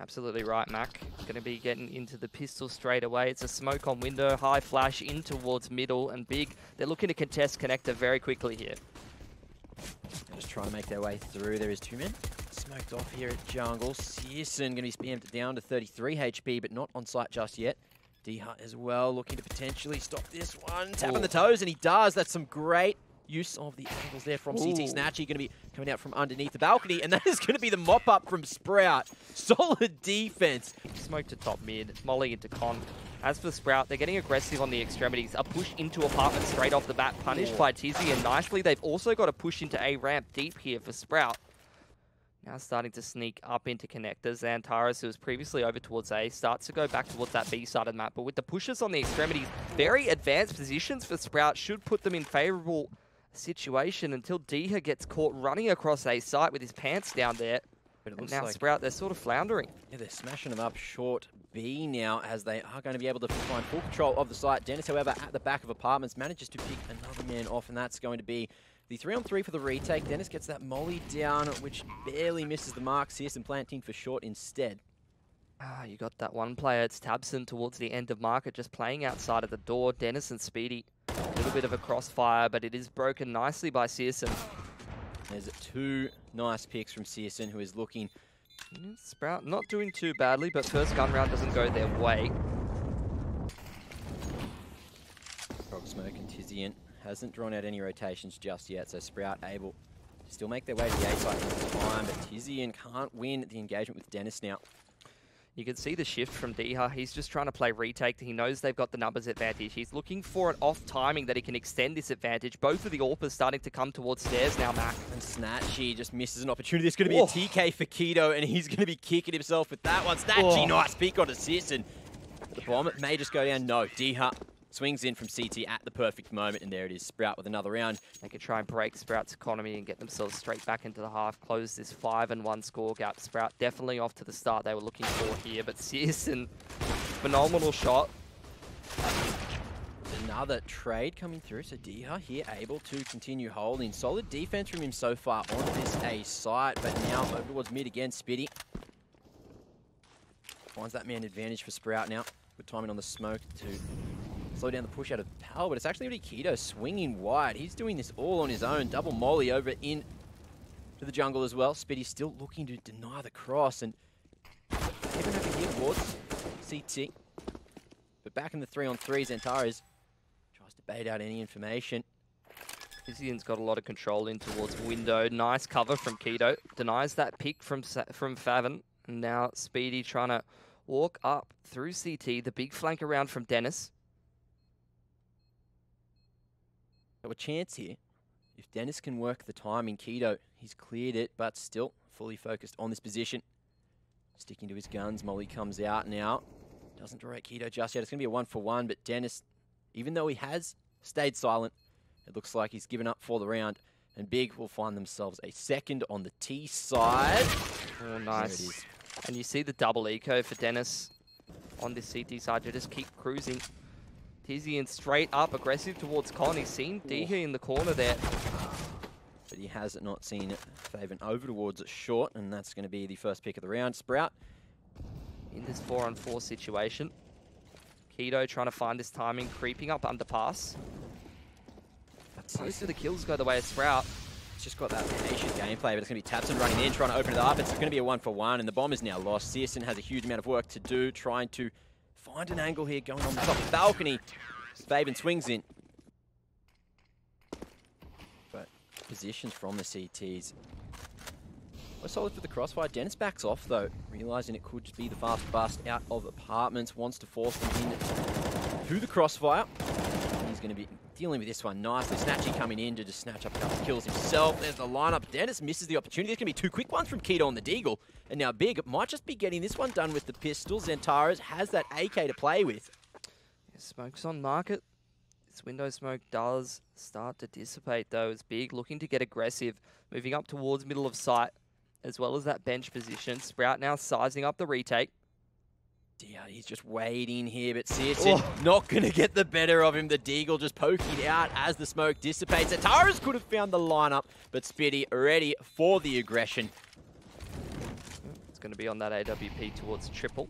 Absolutely right, Mac. Going to be getting into the pistol straight away. It's a smoke on window, high flash in towards middle, and Big, they're looking to contest connector very quickly here. They're just trying to make their way through. There is 2 men smoked off here at jungle. Searson going to be spammed down to 33 HP, but not on site just yet. D-Hut as well, looking to potentially stop this one. Tapping the toes, and he does. That's some great use of the angles there from CT. Snatchy going to be coming out from underneath the balcony, and that is going to be the mop-up from Sprout. Solid defense. Smoke to top mid, molly into con. As for Sprout, they're getting aggressive on the extremities. A push into apartment straight off the bat, punished by Tizzy, and nicely they've also got a push into A ramp deep here for Sprout. Now starting to sneak up into connectors. Antares, who was previously over towards A, starts to go back towards that B side of the map. But with the pushes on the extremities, very advanced positions for Sprout should put them in favourable situation until Diha gets caught running across A site with his pants down there. But it looks now like Sprout, they're sort of floundering. Yeah, they're smashing them up short B now, as they are going to be able to find full control of the site. Dennis, however, at the back of apartments, manages to pick another man off, and that's going to be the 3-on-3 for the retake. Dennis gets that molly down, which barely misses the mark. Searson planting for short instead. You got that one player. It's Tabson towards the end of market, just playing outside of the door. Dennis and Speedy, a little bit of a crossfire, but it is broken nicely by Searson. There's 2 nice picks from Searson, who is looking... Sprout not doing too badly, but first gun round doesn't go their way. Frog Smoke and Tizian hasn't drawn out any rotations just yet, so Sprout able to still make their way to the A site this time, but Tizian can't win the engagement with Dennis now. You can see the shift from Diha. He's just trying to play retake. He knows they've got the numbers advantage. He's looking for an off timing that he can extend this advantage. Both of the AWPers starting to come towards stairs now, Mac. And Snatchy just misses an opportunity. There's going to be a TK for Keto, and he's going to be kicking himself with that one. Snatchy, nice pick on assist, and the bomb, it may just go down. No, Diha swings in from CT at the perfect moment, and there it is. Sprout with another round. They could try and break Sprout's economy and get themselves straight back into the half, close this 5-1 score gap. Sprout definitely off to the start they were looking for here, but Searson, phenomenal shot. Another trade coming through, so Diha here able to continue holding. Solid defense from him so far on this A site, but now over towards mid again. Spitty finds that man advantage for Sprout now. Good timing on the smoke to slow down the push out of Pal, but it's actually going to be Keto swinging wide. He's doing this all on his own. Double molly over in to the jungle as well. Spitty still looking to deny the cross, and even have to hit towards CT. But back in the 3-on-3s, Antares tries to bait out any information. Tizian's got a lot of control in towards window. Nice cover from Keto. Denies that pick from Favin. And now Speedy trying to walk up through CT. The big flank around from Dennis. So a chance here. If Dennis can work the timing, Keto, he's cleared it, but still fully focused on this position. Sticking to his guns. Molly comes out now. Doesn't draw out Keto just yet. It's going to be a 1-for-1, but Dennis, even though he has stayed silent, it looks like he's given up for the round. And Big will find themselves a second on the T side. Oh, nice. And you see the double eco for Dennis on this CT side. You just keep cruising. Tizian straight up, aggressive towards Con. He's seen Diha in the corner there. But he has not seen Faven over towards short, and that's going to be the first pick of the round. Sprout in this 4-on-4 situation. Keto trying to find this timing, creeping up underpass. Most of the kills go the way of Sprout. It's just got that patient gameplay, but it's going to be Tapson running in, trying to open it up. It's going to be a 1-for-1, and the bomb is now lost. Searson has a huge amount of work to do, trying to find an angle here, going on the top of the balcony. Faven swings in. But positions from the CTs. We're solid for the crossfire. Dennis backs off, though, realising it could just be the fast bust out of apartments. Wants to force them in through the crossfire. He's going to be dealing with this one nicely. Snatchy coming in to just snatch up a couple of kills himself. There's the lineup. Dennis misses the opportunity. There's going to be 2 quick ones from Keto on the Deagle. And now Big might just be getting this one done with the pistols. Zentaras has that AK to play with. Yeah, smoke's on market. This window smoke does start to dissipate, though. It's Big looking to get aggressive, moving up towards middle of sight, as well as that bench position. Sprout now sizing up the retake. Yeah, he's just waiting here, but Searson not going to get the better of him. The Deagle just poking out as the smoke dissipates. Ataras could have found the lineup, but Spitty ready for the aggression. It's going to be on that AWP towards triple.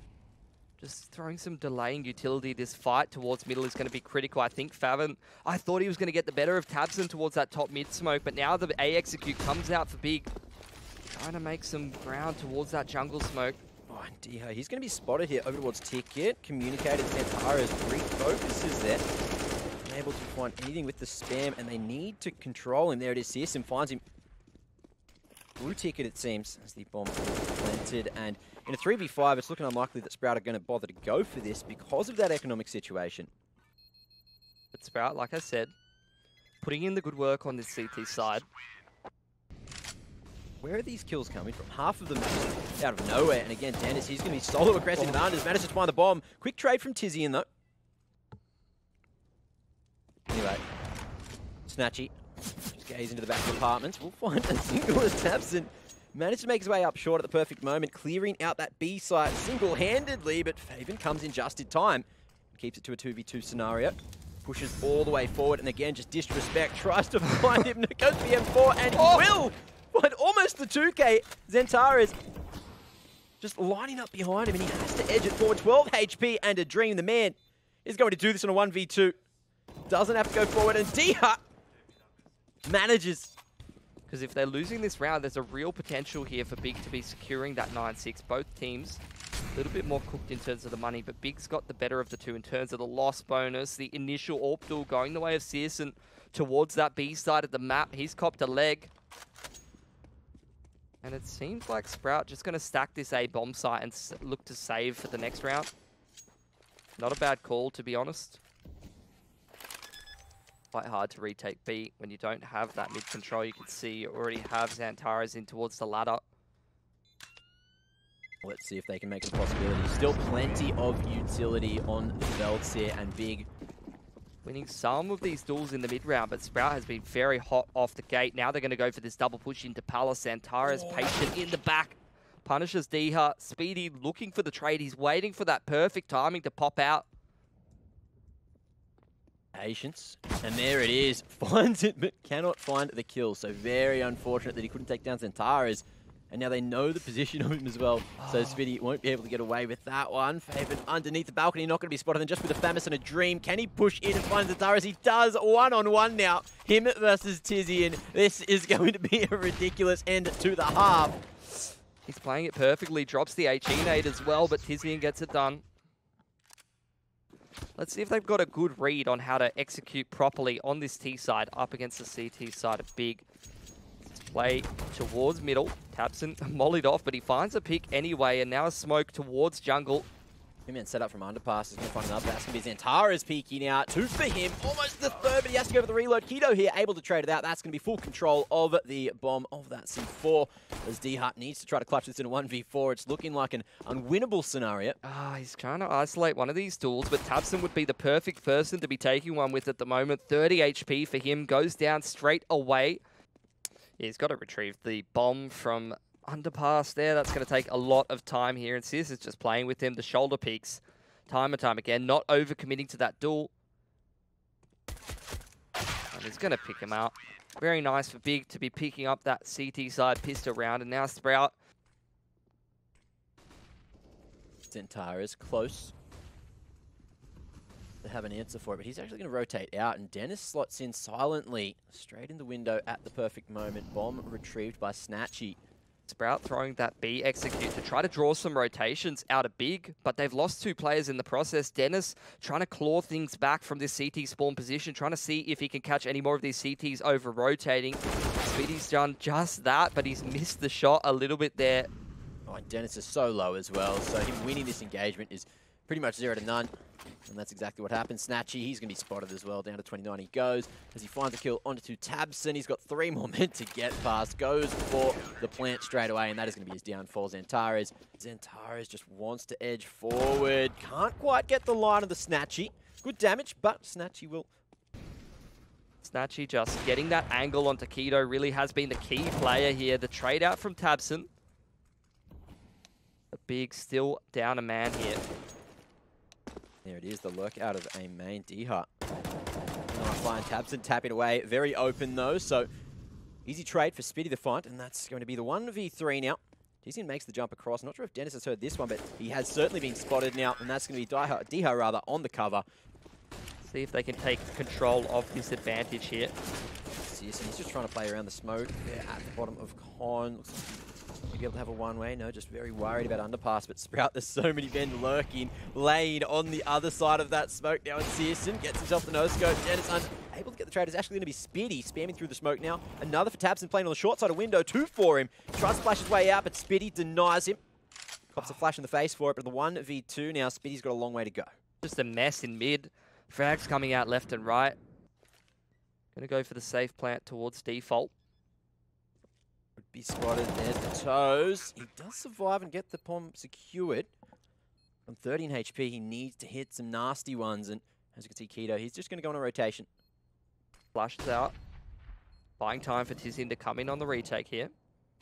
Just throwing some delaying utility. This fight towards middle is going to be critical. I think Favin, I thought he was going to get the better of Tabson towards that top mid smoke, but now the A execute comes out for Big. Trying to make some ground towards that jungle smoke. Oh, and Diha, he's going to be spotted here over towards Ticket. Communicated Zantara's refocuses there. Unable to find anything with the spam, and they need to control him. There it is. Searson finds him. Blue Ticket, it seems, as the bomb is planted. And in a 3v5, it's looking unlikely that Sprout are going to bother to go for this because of that economic situation. But Sprout, like I said, putting in the good work on this CT side. Where are these kills coming from? Half of them out of nowhere. And again, Dennis, he's going to be solo aggressive advantage. Manages to find the bomb. Quick trade from Tizian, though. Anyway, Snatchy. Just gaze into the back of the apartments. We'll find a single as Tabson managed to make his way up short at the perfect moment, clearing out that B site single-handedly, but Faven comes in just in time. Keeps it to a 2v2 scenario. Pushes all the way forward, and again, just disrespect. Tries to find him. Goes for the M4, and he will find almost the 2K. Zantara's just lining up behind him, and he has to edge it forward. 12 HP and a dream. The man is going to do this on a 1v2. Doesn't have to go forward, and Diha manages. Because if they're losing this round, there's a real potential here for Big to be securing that 9-6. Both teams a little bit more cooked in terms of the money, but Big's got the better of the two in terms of the loss bonus, the initial AWP duel going the way of Searson towards that B side of the map. He's copped a leg. And it seems like Sprout just going to stack this A bomb site and look to save for the next round. Not a bad call, to be honest. Quite hard to retake B when you don't have that mid control. You can see you already have Zantara's in towards the ladder. Let's see if they can make it a possibility. Still plenty of utility on the belts here, and Big winning some of these duels in the mid round, but Sprout has been very hot off the gate. Now they're going to go for this double push into Palace. Zantara's patient in the back. Punishes Diha. Speedy looking for the trade. He's waiting for that perfect timing to pop out. Patience. And there it is. Finds it, but cannot find the kill. So very unfortunate that he couldn't take down Zantara's. And now they know the position of him as well. So Speedy won't be able to get away with that one. Faven underneath the balcony, not going to be spotted. And just with a Famis and a dream, can he push in and find Zantara's? He does. 1-on-1 now. Him versus Tizian. This is going to be a ridiculous end to the half. He's playing it perfectly. Drops the HE nade as well, but Tizian gets it done. Let's see if they've got a good read on how to execute properly on this T side up against the CT side of Big. Play towards middle. Tabson mollied off, but he finds a pick anyway, and now a smoke towards jungle. Him set up from underpass is going to find another. That's going to be Zantara's peeking out. 2 for him. Almost the third, but he has to go for the reload. Keto here able to trade it out. That's going to be full control of the bomb of that C4. As D-Hut needs to try to clutch this in a 1v4. It's looking like an unwinnable scenario. He's trying to isolate one of these duels, but Tabson would be the perfect person to be taking one with at the moment. 30 HP for him. Goes down straight away. Yeah, he's got to retrieve the bomb from underpass there. That's going to take a lot of time here, and Sis is just playing with him. The shoulder peaks time and time again, not overcommitting to that duel. And he's going to pick him out. Very nice for Big to be picking up that CT side pistol round, and now Sprout. Zantara's close to have an answer for it, but he's actually going to rotate out, and Dennis slots in silently straight in the window at the perfect moment. Bomb retrieved by Snatchy. Sprout throwing that B execute to try to draw some rotations out of Big, but they've lost 2 players in the process. Dennis trying to claw things back from this CT spawn position, trying to see if he can catch any more of these CTs over rotating. Speedy's done just that, but he's missed the shot a little bit there. Oh, and Dennis is so low as well, so him winning this engagement is pretty much 0 to none. And that's exactly what happened. Snatchy, he's going to be spotted as well. Down to 29 he goes as he finds a kill onto Tabson. He's got 3 more men to get past. Goes for the plant straight away, and that is going to be his downfall. Zantara's just wants to edge forward. Can't quite get the line of the Snatchy. Good damage, but Snatchy will. Snatchy just getting that angle onto Keto really has been the key player here. The trade out from Tabson. The Big still down a man here. There it is, the lurk out of a main D-Hut. Nice line, Tabson tapping away. Very open though, so easy trade for Spitty the Fight, and that's going to be the 1v3 now. Tizian makes the jump across. Not sure if Dennis has heard this one, but he has certainly been spotted now, and that's going to be Diha rather on the cover. See if they can take control of this advantage here. He's just trying to play around the smoke there at the bottom of Con. Looks like he'll be able to have a one-way. No, just very worried about underpass. But Sprout, there's so many men lurking. Lane on the other side of that smoke now. And Searson gets himself the no-scope. Dennis unable to get the trade. It's actually going to be Spitty spamming through the smoke now. Another for Tabson playing on the short side of window. 2 for him. Tries to flash his way out, but Spitty denies him. Cops a flash in the face for it. But the 1v2 now, Spitty's got a long way to go. Just a mess in mid. Frags coming out left and right. Going to go for the safe plant towards default. Would be spotted. There's the toes. He does survive and get the bomb secured. From 13 HP, he needs to hit some nasty ones. And as you can see, Keto, he's just going to go on a rotation. Flashes out. Buying time for Tizian to come in on the retake here.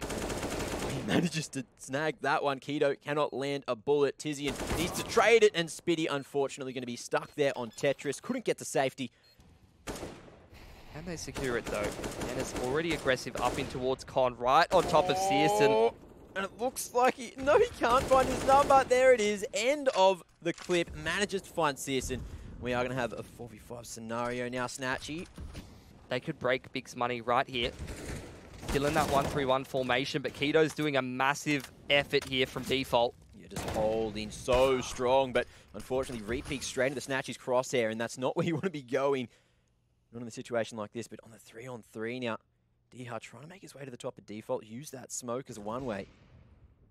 He manages to snag that one. Keto cannot land a bullet. Tizian needs to trade it. And Spitty, unfortunately, going to be stuck there on Tetris. Couldn't get to safety. Can they secure it, though? Dennis already aggressive up in towards Con, right on top of Searson. And it looks like he can't find his number. There it is. End of the clip. Manages to find Searson. We are going to have a 4v5 scenario now, Snatchy. They could break Big's money right here. Still in that 1-3-1 formation, but Keto's doing a massive effort here from default. You're just holding so strong, but unfortunately, repeat straight into Snatchy's crosshair, and that's not where you want to be going. Not in a situation like this, but on the 3-on-3 now. Diha trying to make his way to the top of default. Use that smoke as a one-way.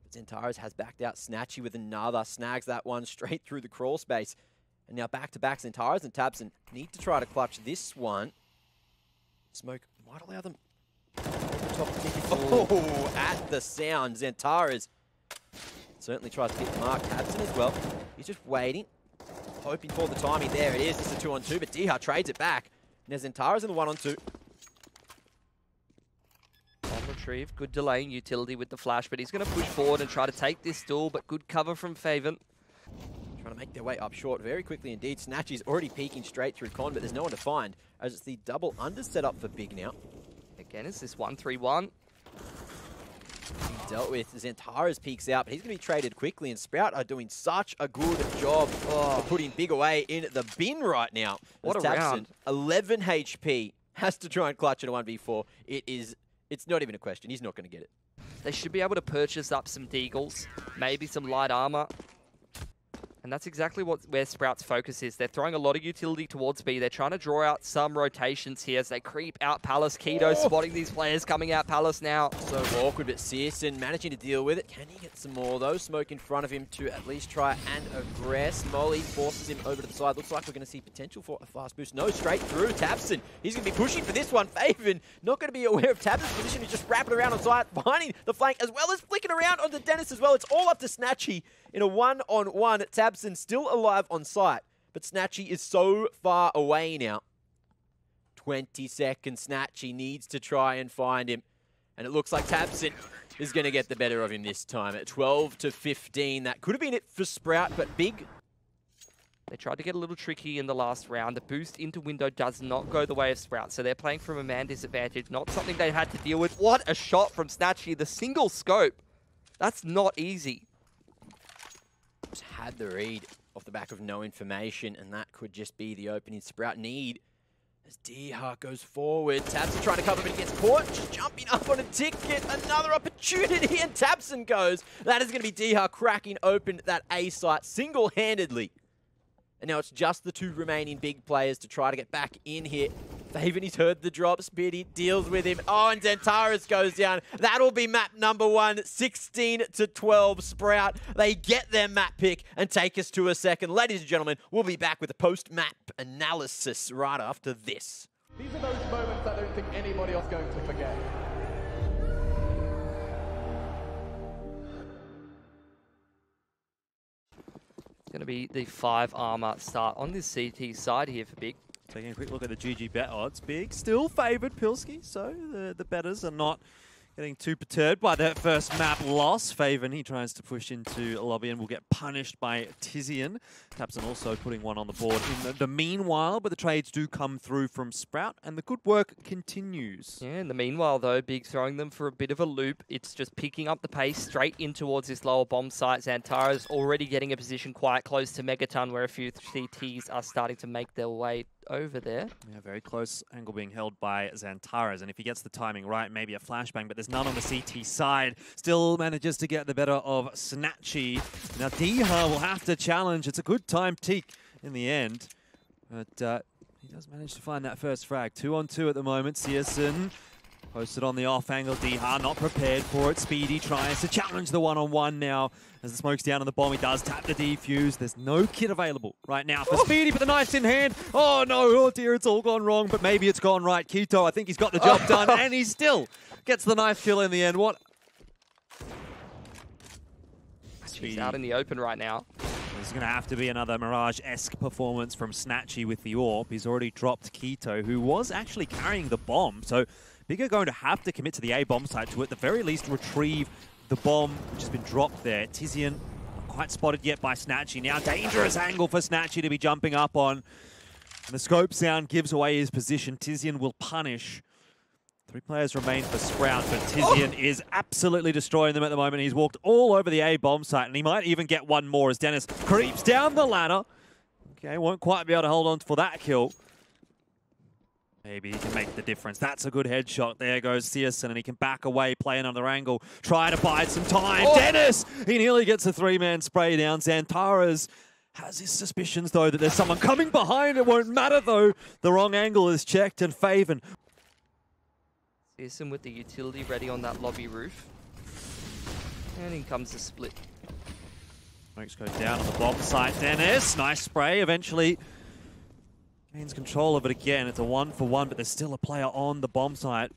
But Zentaris has backed out. Snatchy with another. Snags that one straight through the crawl space. And now back-to-back Zentaris and Tabson need to try to clutch this one. Smoke might allow them over the top of default. Oh, at the sound. Zentaris certainly tries to hit the mark. Tabson as well. He's just waiting. Hoping for the timing. There it is. It's a 2-on-2, but Diha trades it back. Now Zentaris in the 1-on-2. On retrieve. Good delaying utility with the flash, but he's going to push forward and try to take this duel, but good cover from Faven. Trying to make their way up short very quickly indeed. Snatchy's already peeking straight through Con, but there's no one to find, as it's the double under setup for Big now. Again, it's this 1-3-1. Dealt with. Zentaris peeks out, but he's going to be traded quickly, and Sprout are doing such a good job of putting Big away in the bin right now. What a Tabson, round. 11 HP, has to try and clutch it a 1v4. It's not even a question. He's not going to get it. They should be able to purchase up some deagles, maybe some light armor. And that's exactly where Sprout's focus is. They're throwing a lot of utility towards B. They're trying to draw out some rotations here as they creep out Palace. Keto spotting these players coming out Palace now. So awkward, but Searson managing to deal with it. Can he get some more, though? Smoke in front of him to at least try and aggress. Molly forces him over to the side. Looks like we're going to see potential for a fast boost. No, straight through. Tabson, he's going to be pushing for this one. Faven, not going to be aware of Tabson's position. He's just wrapping around on side, finding the flank, as well as flicking around onto Dennis as well. It's all up to Snatchy in a 1-on-1. Tabson still alive on site, but Snatchy is so far away now. 20 seconds. Snatchy needs to try and find him. And it looks like Tabson is going to get the better of him this time at 12-15. That could have been it for Sprout, but Big. They tried to get a little tricky in the last round. The boost into window does not go the way of Sprout, so they're playing from a man disadvantage. Not something they had to deal with. What a shot from Snatchy. The single scope. That's not easy. Just had the read off the back of no information, and that could just be the opening Sprout need. As Diha goes forward, Tabson trying to cover, but he gets caught. Just jumping up on a ticket. Another opportunity, and Tabson goes. That is going to be Diha cracking open that A site single-handedly. And now it's just the two remaining Big players to try to get back in here. Faven, he's heard the drop. Spitty deals with him. Oh, and Zentaris goes down. That'll be map number 1, 16-12. Sprout, they get their map pick and take us to a second. Ladies and gentlemen, we'll be back with a post-map analysis right after this. These are those moments I don't think anybody else is going to forget. Going to be the 5 armor start on this CT side here for Big. Taking a quick look at the GG bet odds. Big still favoured Pilski, so the bettors are not getting too perturbed by that first map loss. Faven, he tries to push into a lobby and will get punished by Tizian. Tapson also putting one on the board in the meanwhile, but the trades do come through from Sprout, and the good work continues. Yeah, in the meanwhile, though, Big throwing them for a bit of a loop. It's just picking up the pace straight in towards this lower bomb site. Xantara's already getting a position quite close to Megaton, where a few CTs are starting to make their way over there. Yeah, very close angle being held by Xantara's, and if he gets the timing right, maybe a flashbang, but there's none on the CT side. Still manages to get the better of Snatchy. Now Diha will have to challenge. It's a good time teak in the end, but he does manage to find that first frag. 2-on-2 at the moment. Searson posted on the off angle. Diha not prepared for it. Speedy tries to challenge the one-on-one now. As the smoke's down on the bomb, he does tap the defuse. There's no kit available right now for Speedy, but the knife's in hand. Oh no, oh dear, it's all gone wrong, but maybe it's gone right. Kito, I think he's got the job done, and he still gets the knife kill in the end. What? He's out in the open right now. There's going to have to be another Mirage-esque performance from Snatchy with the AWP. He's already dropped Kito, who was actually carrying the bomb, so Big are going to have to commit to the A bomb site to at the very least retrieve the bomb which has been dropped there. Tizian not quite spotted yet by Snatchy. Now dangerous angle for Snatchy to be jumping up on. And the scope sound gives away his position. Tizian will punish. 3 players remain for Sprout, but Tizian is absolutely destroying them at the moment. He's walked all over the A bomb site, and he might even get one more as Dennis creeps down the ladder. Okay, won't quite be able to hold on for that kill. Maybe he can make the difference. That's a good headshot. There goes Searson, and he can back away, play another angle, try to bide some time. Dennis! He nearly gets a 3-man spray down. Xantara's has his suspicions, though, that there's someone coming behind. It won't matter, though. The wrong angle is checked, and Faven. Searson with the utility ready on that lobby roof. And in comes the split. Smokes go down on the bomb site. Dennis, nice spray. Eventually gains control of it again. It's a 1-for-1, but there's still a player on the bomb site.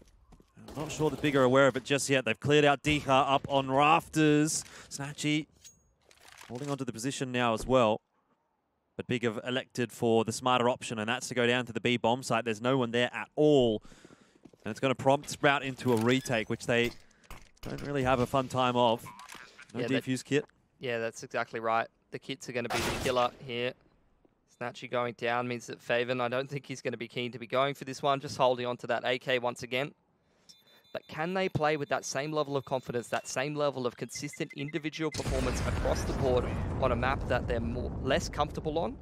I'm not sure the Big are aware of it just yet. They've cleared out Diha up on rafters. Snatchy holding onto the position now as well. But Big have elected for the smarter option, and that's to go down to the B bomb site. There's no one there at all. And it's going to prompt Sprout into a retake, which they don't really have a fun time of. No defuse kit. Yeah, that's exactly right. The kits are going to be the killer here. Snatchy going down means that Faven, I don't think he's going to be keen to be going for this one, just holding on to that AK once again. But can they play with that same level of confidence, that same level of consistent individual performance across the board on a map that they're less comfortable on?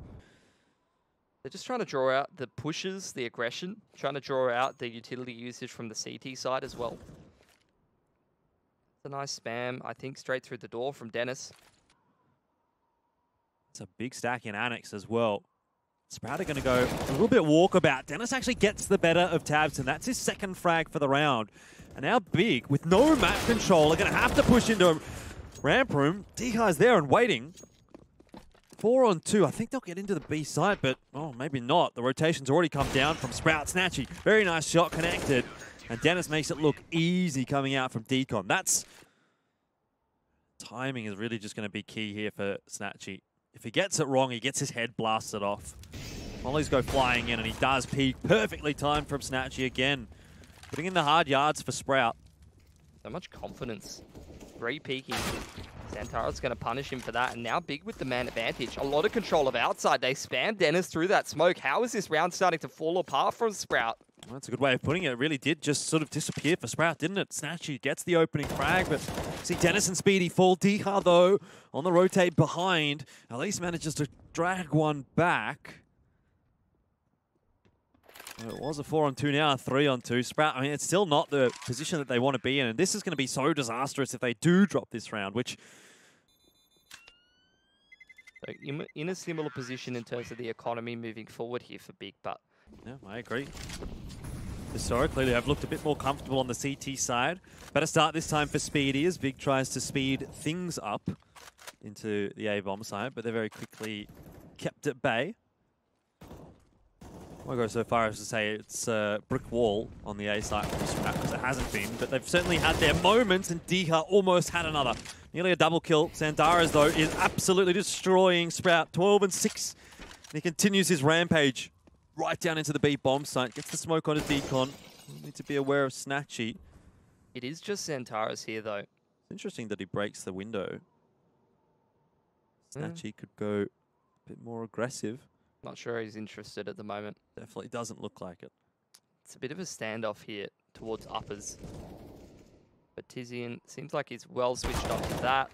They're just trying to draw out the pushes, the aggression, trying to draw out the utility usage from the CT side as well. It's a nice spam, I think, straight through the door from Dennis. It's a big stack in Annex as well. Sprout are going to go a little bit walkabout. Dennis actually gets the better of Tabs, and that's his second frag for the round. And now Big, with no map control, are going to have to push into a ramp room. Diha's there and waiting. 4-on-2. I think they'll get into the B side, but oh, maybe not. The rotation's already come down from Sprout. Snatchy, very nice shot connected. And Dennis makes it look easy coming out from Decon. That's... timing is really just going to be key here for Snatchy. If he gets it wrong, he gets his head blasted off. Mollies go flying in, and he does peek. Perfectly timed from Snatchy again. Putting in the hard yards for Sprout. So much confidence. Re-peeking. Xantara's going to punish him for that, and now Big with the man advantage. A lot of control of outside. They spam Dennis through that smoke. How is this round starting to fall apart from Sprout? Well, that's a good way of putting it. It really did just sort of disappear for Sprout, didn't it? Snatchy gets the opening frag, but see Dennis and Speedy fall. Diha, though, on the rotate behind, at least manages to drag one back. It was a 4-on-2 now, a 3-on-2. Sprout, I mean, it's still not the position that they want to be in, and this is going to be so disastrous if they do drop this round, which... So in a similar position in terms of the economy moving forward here for Big, but... Yeah, I agree. Historically, they have looked a bit more comfortable on the CT side. Better start this time for Speedy as Big tries to speed things up into the A-bomb side, but they're very quickly kept at bay. I won't go so far as to say it's a brick wall on the A side because it hasn't been, but they've certainly had their moments, and Diha almost had another. Nearly a double kill. Xantara's, though, is absolutely destroying Sprout. 12-6. And he continues his rampage right down into the B bomb site. Gets the smoke on his decon. Need to be aware of Snatchy. It is just Xantares here, though. It's interesting that he breaks the window. Snatchy could go a bit more aggressive. Not sure he's interested at the moment. Definitely doesn't look like it. It's a bit of a standoff here towards uppers. But Tizian seems like he's well switched on to that.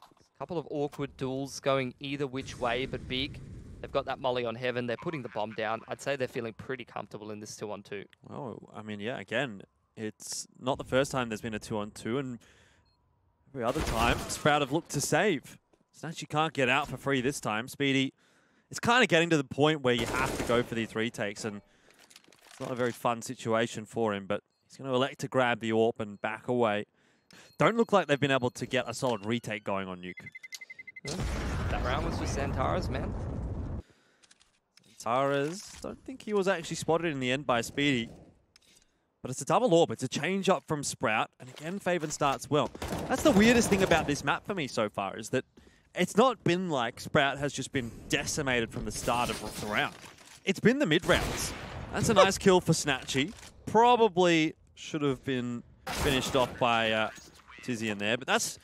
A couple of awkward duels going either which way, but Big. They've got that molly on Heaven. They're putting the bomb down. I'd say they're feeling pretty comfortable in this 2-on-2. Well, I mean, yeah, again, it's not the first time there's been a 2-on-2, and every other time, Sprout have looked to save. Snatchy can't get out for free this time. Speedy, it's kind of getting to the point where you have to go for these retakes, and it's not a very fun situation for him, but he's going to elect to grab the AWP and back away. Don't look like they've been able to get a solid retake going on Nuke. Yeah. That round was for Xantares, man. Xantares, don't think he was actually spotted in the end by Speedy. But it's a double AWP. It's a change up from Sprout. And again, Faven starts well. That's the weirdest thing about this map for me so far, is that it's not been like Sprout has just been decimated from the start of the round. It's been the mid-rounds. That's a nice kill for Snatchy. Probably should have been finished off by Tizian there, but that's...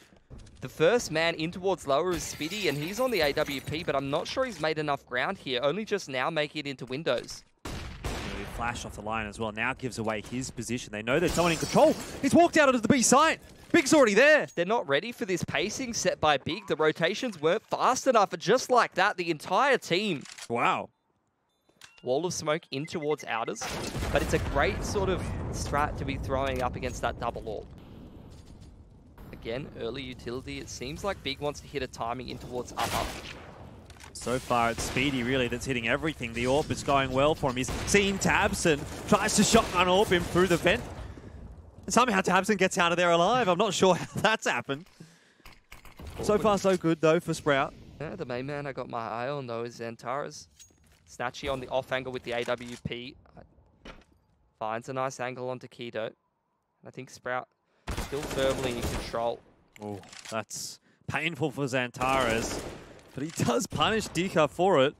The first man in towards lower is Spiddy, and he's on the AWP, but I'm not sure he's made enough ground here. Only just now making it into windows. He flashed off the line as well. Now gives away his position. They know there's someone in control. He's walked out onto the B site. Big's already there. They're not ready for this pacing set by Big. The rotations weren't fast enough, and just like that, the entire team. Wow. Wall of smoke in towards outers, but it's a great sort of strat to be throwing up against that double AWP. Again, early utility. It seems like Big wants to hit a timing in towards upper. So far, it's Speedy, really, that's hitting everything. The AWP is going well for him. He's seen Tabson, tries to shotgun AWP him through the vent. And somehow Tabson gets out of there alive. I'm not sure how that's happened. So far, so good, though, for Sprout. Yeah, the main man I got my eye on, though, is Xantares. Snatchy on the off angle with the AWP. Finds a nice angle onto Keto. I think Sprout still firmly in control. Oh, that's painful for Xantares. But he does punish Dika for it.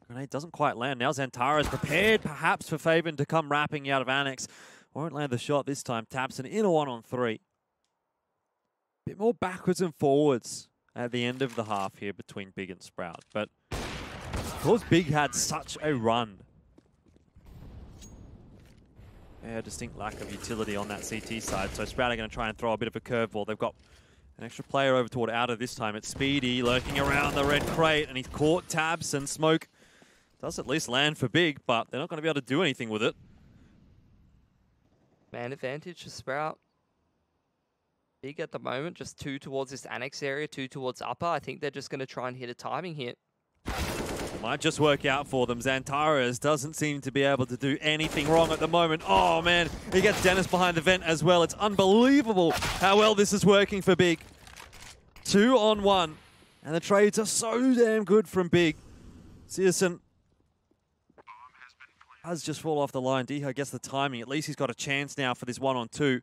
Grenade doesn't quite land. Now Xantares prepared perhaps for Faven to come wrapping out of Annex. Won't land the shot this time. Tabson in a 1-on-3. Bit more backwards and forwards at the end of the half here between Big and Sprout. But because Big had such a run, a distinct lack of utility on that CT side. So Sprout are going to try and throw a bit of a curveball. They've got an extra player over toward outer this time. It's Speedy lurking around the red crate, and he's caught Tabs, and Smoke does at least land for Big, but they're not going to be able to do anything with it. Man advantage for Sprout. Big at the moment, just 2 towards this Annex area, 2 towards upper. I think they're just going to try and hit a timing here. Might just work out for them. Xantares doesn't seem to be able to do anything wrong at the moment. Oh, man. He gets Dennis behind the vent as well. It's unbelievable how well this is working for Big. 2-on-1. And the trades are so damn good from Big. Searson does just fall off the line. Diha gets the timing. At least he's got a chance now for this 1-on-2.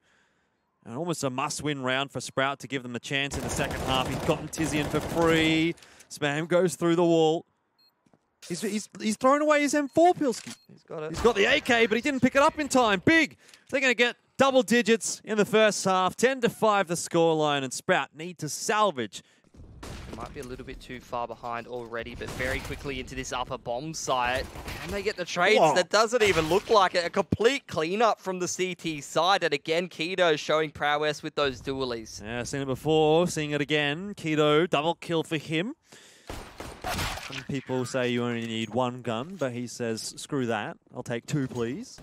And almost a must-win round for Sprout to give them a chance in the second half. He's gotten Tizian for free. Spam goes through the wall. He's thrown away his M4, Pilski. He's got it. He's got the AK, but he didn't pick it up in time. Big. They're going to get double digits in the first half. 10-5 the scoreline, and Sprout need to salvage. Might be a little bit too far behind already, but very quickly into this upper bomb site. And they get the trades. Whoa. That doesn't even look like it. A complete cleanup from the CT side. And again, Keto showing prowess with those dualies. Yeah, seen it before, seeing it again. Keto, double kill for him. Some people say you only need 1 gun, but he says, screw that. I'll take 2, please.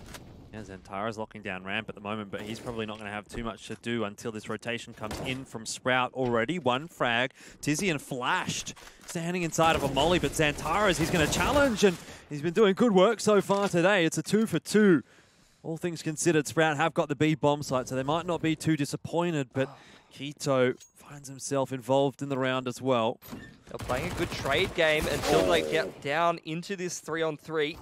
Yeah, Xantares locking down ramp at the moment, but he's probably not going to have too much to do until this rotation comes in from Sprout already. 1 frag. Tizian flashed, standing inside of a molly, but Xantares, he's going to challenge, and he's been doing good work so far today. It's a 2 for 2. All things considered, Sprout have got the B bomb site, so they might not be too disappointed, but Keto finds himself involved in the round as well. They're playing a good trade game until they get down into this 3-on-3.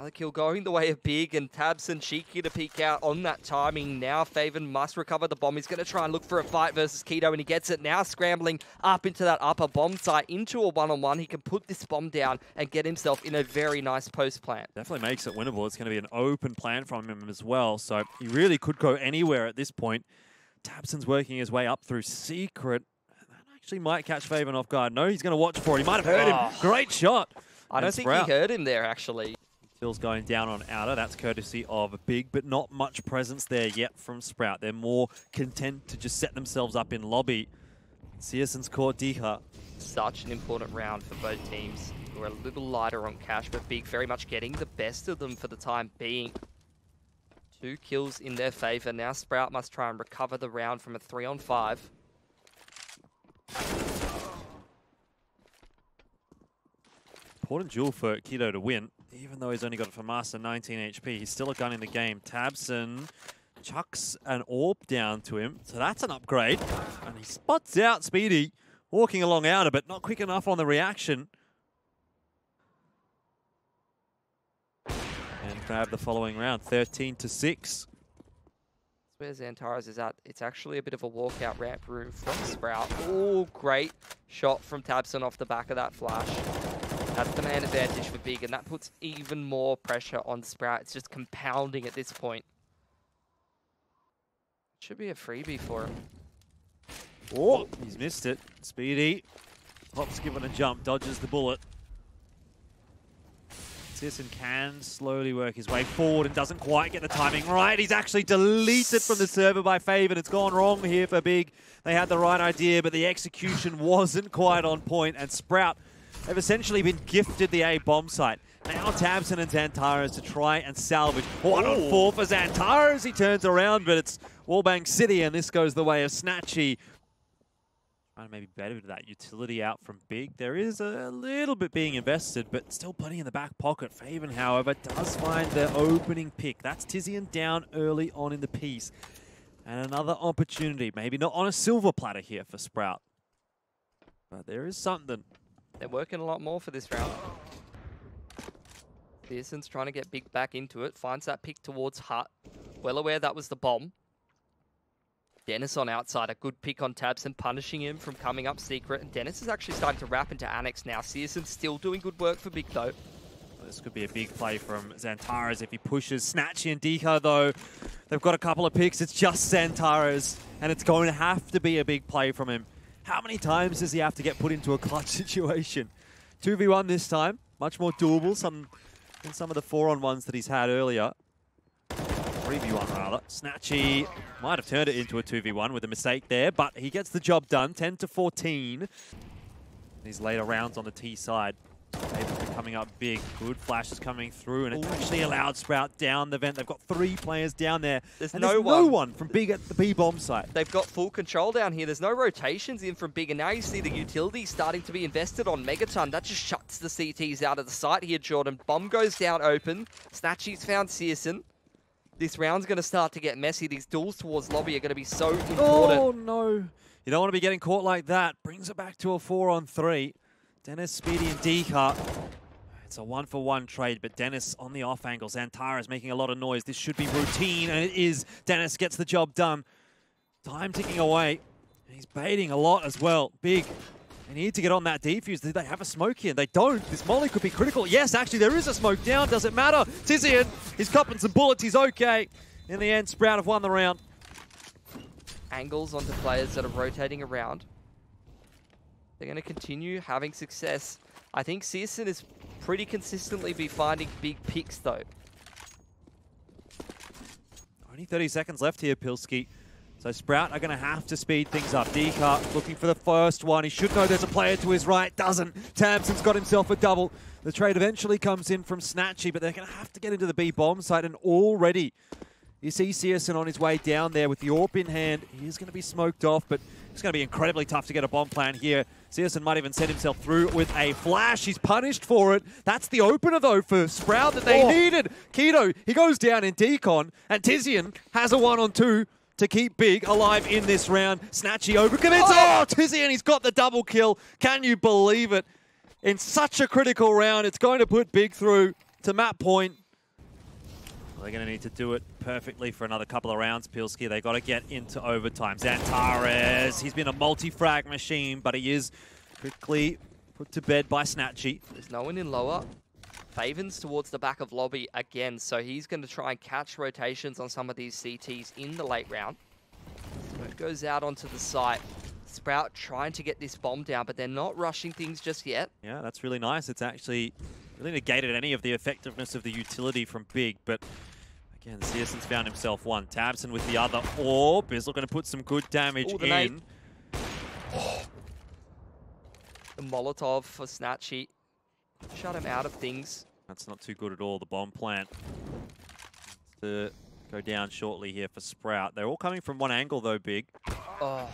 Another kill going the way of Big, and Tabson cheeky to peek out on that timing. Now Faven must recover the bomb. He's going to try and look for a fight versus Keto, and he gets it now, scrambling up into that upper bomb site, into a one-on-one. He can put this bomb down and get himself in a very nice post plant. Definitely makes it winnable. It's going to be an open plan from him as well, so he really could go anywhere at this point. Tabson's working his way up through Secret. That actually might catch Faven off guard. No, he's going to watch for it. He might have heard him. Great shot. I don't think he heard him there, actually. Phil's going down on outer. That's courtesy of Big, but not much presence there yet from Sprout. They're more content to just set themselves up in lobby. Searson's caught Dika. Such an important round for both teams. We're a little lighter on cash, but Big very much getting the best of them for the time being. 2 kills in their favor. Now Sprout must try and recover the round from a 3-on-5. Important duel for Keto to win. Even though he's only got it for Master 19 HP, he's still a gun in the game. Tabson chucks an orb down to him, so that's an upgrade. And he spots out Speedy, walking along outer, but not quick enough on the reaction. And grab the following round, 13-6. Where Xantares is at, it's actually a bit of a walkout ramp room from Sprout. Oh, great shot from Tabson off the back of that flash. That's the man advantage for Big, and that puts even more pressure on Sprout. It's just compounding at this point. Should be a freebie for him. Oh, he's missed it. Speedy. Hop's given a jump, dodges the bullet. Searson can slowly work his way forward and doesn't quite get the timing right. He's actually deleted from the server by Faven. It's gone wrong here for Big. They had the right idea, but the execution wasn't quite on point, and Sprout have essentially been gifted the A bomb site. Now Tabson and Xantares to try and salvage. 1-on-4 for Xantares. He turns around, but it's Wallbang City, and this goes the way of Snatchy. Trying to maybe better that utility out from Big. There is a little bit being invested, but still plenty in the back pocket. Faven, however, does find the opening pick. That's Tizian down early on in the piece. And another opportunity. Maybe not on a silver platter here for Sprout, but there is something. They're working a lot more for this round. Pearson's trying to get Big back into it. Finds that pick towards Hut. Well aware that was the bomb. Dennis on outside. A good pick on Tabson, punishing him from coming up Secret. And Dennis is actually starting to wrap into Annex now. Searson's still doing good work for Big, though. This could be a big play from Xantares if he pushes. Snatchy and Dika, though, they've got a couple of picks. It's just Xantares, and it's going to have to be a big play from him. How many times does he have to get put into a clutch situation? 2v1 this time. Much more doable than some of the 4-on-1s that he's had earlier. 3v1 rather. Snatchy might have turned it into a 2v1 with a mistake there, but he gets the job done. 10-14. These later rounds on the T side. David's coming up big. Good flashes coming through, and it actually allowed Sprout down the vent. They've got 3 players down there. There's no one from Big at the B bomb site. They've got full control down here. There's no rotations in from Big, and now you see the utility starting to be invested on Megaton. That just shuts the CTs out of the site here, Jordan. Bomb goes down open. Snatchy's found Searson. This round's going to start to get messy. These duels towards lobby are going to be so important. Oh, no. You don't want to be getting caught like that. Brings it back to a 4-on-3. Dennis, Speedy, and Dika. It's a 1-for-1 trade, but Dennis on the off angle. Xantares making a lot of noise. This should be routine, and it is. Dennis gets the job done. Time ticking away. He's baiting a lot as well. Big. They need to get on that defuse. Do they have a smoke here? They don't. This molly could be critical. Yes, actually, there is a smoke down. Doesn't matter. Tizian, he's copping some bullets. He's okay. In the end, Sprout have won the round. Angles onto players that are rotating around. They're going to continue having success. I think Searson is pretty consistently be finding big picks, though. Only 30 seconds left here, Pilski. So Sprout are going to have to speed things up. Dika looking for the first one. He should know there's a player to his right. Doesn't. Tamson's got himself a double. The trade eventually comes in from Snatchy, but they're going to have to get into the B bomb site. And already you see Searson on his way down there with the AWP in hand. He is going to be smoked off, but it's going to be incredibly tough to get a bomb plan here. Searson might even set himself through with a flash. He's punished for it. That's the opener, though, for Sprout that they needed. Keto, he goes down in decon, and Tizian has a 1-on-2 to keep Big alive in this round. Snatchy overcommits. Oh, Tizian, he's got the double kill. Can you believe it? In such a critical round, it's going to put Big through to map point. They're going to need to do it perfectly for another couple of rounds, Pilski. They got to get into overtime. Xantares, he's been a multi-frag machine, but he is quickly put to bed by Snatchy. There's no one in lower. Faven's towards the back of lobby again, so he's going to try and catch rotations on some of these CTs in the late round. Smoke goes out onto the site. Sprout trying to get this bomb down, but they're not rushing things just yet. Yeah, that's really nice. It's actually really negated any of the effectiveness of the utility from Big, but again, Searson's found himself one. Tabson with the other orb is looking to put some good damage in. The Molotov for Snatchy. Shut him out of things. That's not too good at all. The bomb plant to go down shortly here for Sprout. They're all coming from one angle though, Big. Oh.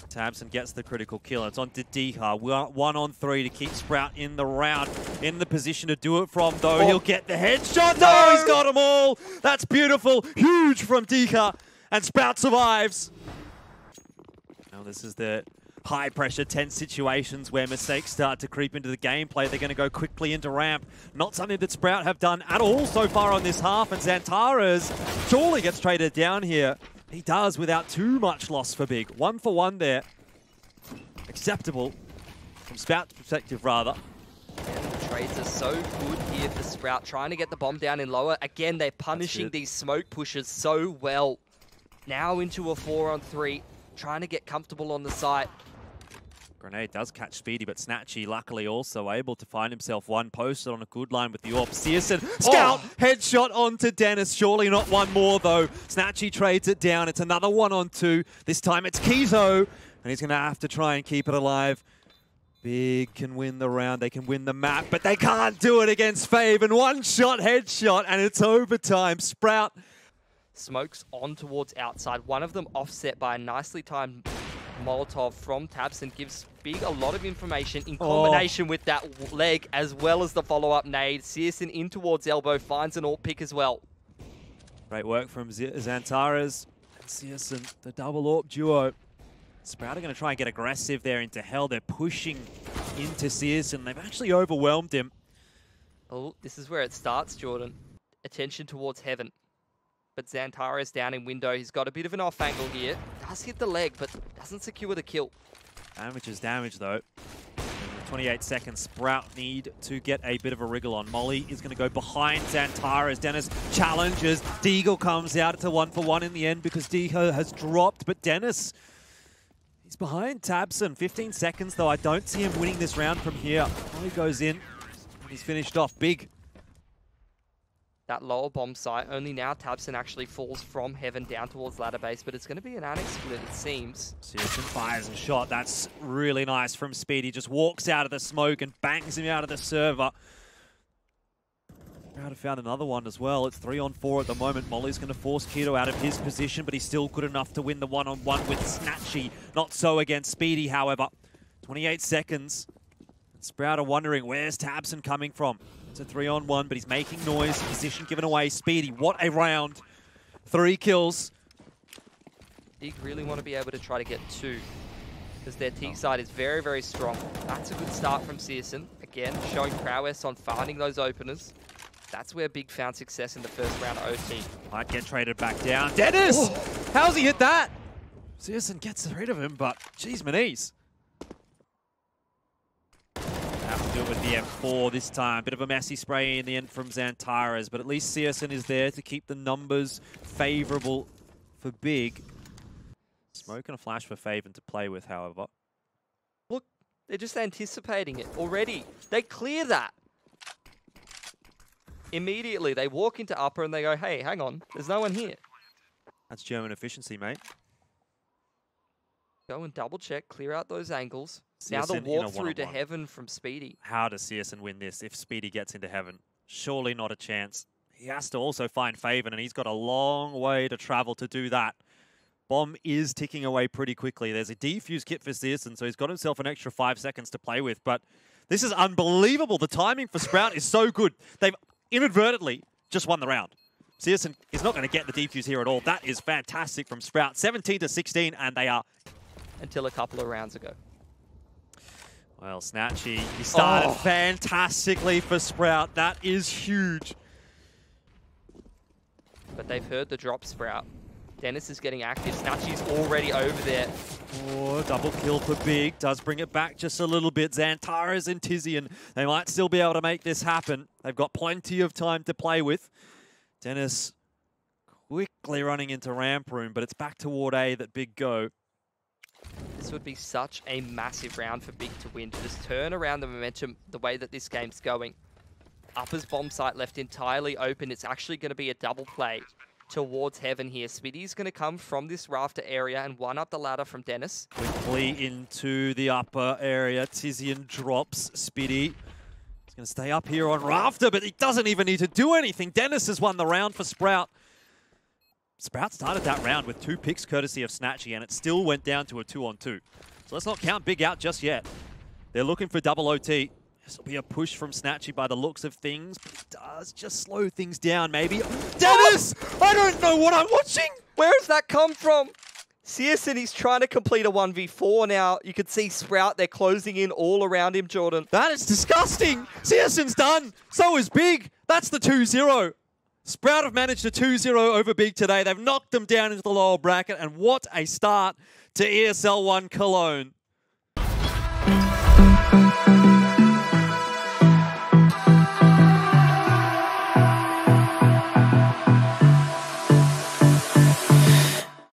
Tabson gets the critical kill. It's on to Diha. 1 on 3 to keep Sprout in the round. In the position to do it from though. Oh. He'll get the headshot. No, he's got them all. That's beautiful. Huge from Diha. And Sprout survives. Now this is the high-pressure, tense situations where mistakes start to creep into the gameplay. They're going to go quickly into ramp. Not something that Sprout have done at all so far on this half, and Xantares surely gets traded down here. He does without too much loss for Big. 1 for 1 there. Acceptable from Sprout's perspective, rather. And the trades are so good here for Sprout, trying to get the bomb down in lower. Again, they're punishing these smoke pushes so well. Now into a 4 on 3, trying to get comfortable on the site. Grenade does catch Speedy, but Snatchy luckily also able to find himself one posted on a good line with the AWP. Searson, Scout, headshot onto Dennis. Surely not one more though. Snatchy trades it down. It's another 1 on 2. This time it's Keto, and he's going to have to try and keep it alive. Big can win the round. They can win the map, but they can't do it against Fave. And one shot headshot, and it's overtime. Sprout. Smokes on towards outside. One of them offset by a nicely timed Molotov from Tabson. Gives Big a lot of information in combination with that leg as well as the follow-up nade. Searson in towards elbow, finds an AWP pick as well. Great work from Xantares and Searson, the double AWP duo. Sprout are going to try and get aggressive there into hell. They're pushing into Searson. They've actually overwhelmed him. Oh, this is where it starts, Jordan. Attention towards heaven. But Xantares down in window. He's got a bit of an off angle here. Does hit the leg, but doesn't secure the kill. Damage is damage, though. 28 seconds. Sprout need to get a bit of a wriggle on. Molly is going to go behind Xantares. Dennis challenges. Deagle comes out. It's a 1 for 1 in the end because Deagle has dropped. But Dennis, he's behind Tabson. 15 seconds, though. I don't see him winning this round from here. Molly goes in. And he's finished off. Big. That lower bomb site, only now Tabson actually falls from heaven down towards ladder base, but it's going to be an annex split, it seems. Searson fires a shot. That's really nice from Speedy. Just walks out of the smoke and bangs him out of the server. Proud have found another one as well. It's 3 on 4 at the moment. Molly's going to force Keto out of his position, but he's still good enough to win the 1-on-1 with Snatchy. Not so against Speedy, however. 28 seconds. Sprout are wondering, where's Tabson coming from? It's a 3-on-1, but he's making noise. Position given away. Speedy, what a round. 3 kills. Big really want to be able to try to get 2, because their T side is very, very strong. That's a good start from Searson. Again, showing prowess on finding those openers. That's where Big found success in the first round of OT. Might get traded back down. Dennis! How's he hit that? Searson gets rid of him, but geez, Manise. Have to do it with the M4 this time. Bit of a messy spray in the end from Xantares, but at least Searson is there to keep the numbers favorable for Big. Smoke and a flash for Faven to play with, however. Look, they're just anticipating it already. They clear that. Immediately, they walk into upper and they go, hey, hang on, there's no one here. That's German efficiency, mate. Go and double check, clear out those angles. Searson now the walk through to heaven from Speedy. How does Searson win this if Speedy gets into heaven? Surely not a chance. He has to also find Faven, and he's got a long way to travel to do that. Bomb is ticking away pretty quickly. There's a defuse kit for Searson, so he's got himself an extra 5 seconds to play with, but this is unbelievable. The timing for Sprout is so good. They've inadvertently just won the round. Searson is not going to get the defuse here at all. That is fantastic from Sprout. 17-16, and they are... Until a couple of rounds ago. Well, Snatchy, he started fantastically for Sprout. That is huge. but they've heard the drop Sprout. Dennis is getting active. Snatchy's already over there. Oh, double kill for Big. Does bring it back just a little bit. Xantaras and Tizian, they might still be able to make this happen. They've got plenty of time to play with. Dennis quickly running into ramp room, but it's back toward A that Big go. This would be such a massive round for Big to win. To just turn around the momentum the way that this game's going. Upper's bomb site left entirely open. It's actually going to be a double play towards Heaven here. Spitty's going to come from this rafter area and one up the ladder from Dennis. Quickly into the upper area. Tizian drops Spitty. He's going to stay up here on rafter, but he doesn't even need to do anything. Dennis has won the round for Sprout. Sprout started that round with 2 picks courtesy of Snatchy, and it still went down to a 2-on-2. So let's not count Big out just yet. They're looking for double OT. This will be a push from Snatchy by the looks of things, but it does just slow things down, maybe. Dennis! I don't know what I'm watching! Where has that come from? Searson, he's trying to complete a 1v4 now. You can see Sprout, they're closing in all around him, Jordan. That is disgusting! Searson's done! So is Big! That's the 2-0. Sprout have managed a 2-0 over Big today. They've knocked them down into the lower bracket, and what a start to ESL 1 Cologne.